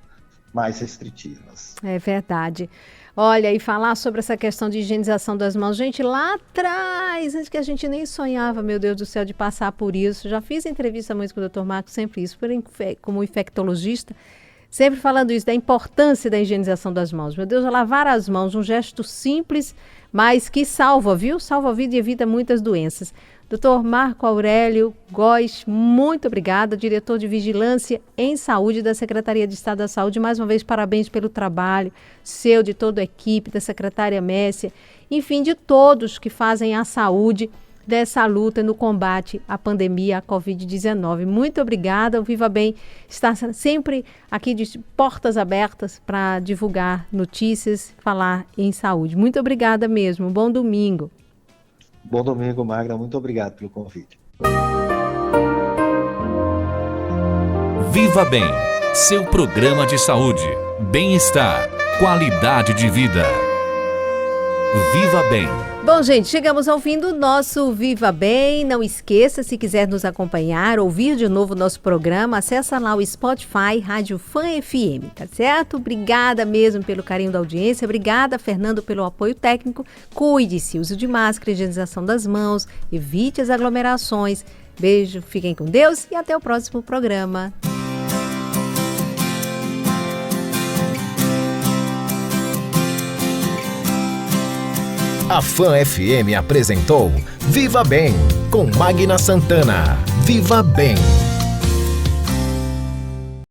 mais restritivas. É verdade. Olha, e falar sobre essa questão de higienização das mãos, gente, lá atrás, antes que a gente nem sonhava, meu Deus do céu, de passar por isso. Já fiz entrevista muito com o Dr. Marcos, sempre isso, como infectologista, sempre falando isso, da importância da higienização das mãos. Meu Deus, lavar as mãos, um gesto simples, mas que salva, viu? Salva a vida e evita muitas doenças. Dr. Marco Aurélio Góes, muito obrigada, diretor de Vigilância em Saúde da Secretaria de Estado da Saúde. Mais uma vez, parabéns pelo trabalho seu, de toda a equipe, da secretária Messia, enfim, de todos que fazem a saúde dessa luta no combate à pandemia, à Covid-19. Muito obrigada, o Viva Bem está sempre aqui de portas abertas para divulgar notícias, falar em saúde. Muito obrigada mesmo, bom domingo. Bom domingo, Magda. Muito obrigado pelo convite. Viva Bem, seu programa de saúde, bem-estar, qualidade de vida. Viva Bem. Bom, gente, chegamos ao fim do nosso Viva Bem. Não esqueça, se quiser nos acompanhar, ouvir de novo o nosso programa, acessa lá o Spotify, Rádio Fã FM, tá certo? Obrigada mesmo pelo carinho da audiência. Obrigada, Fernando, pelo apoio técnico. Cuide-se, uso de máscara, higienização das mãos, evite as aglomerações. Beijo, fiquem com Deus e até o próximo programa. A Fã FM apresentou Viva Bem, com Magna Santana. Viva Bem.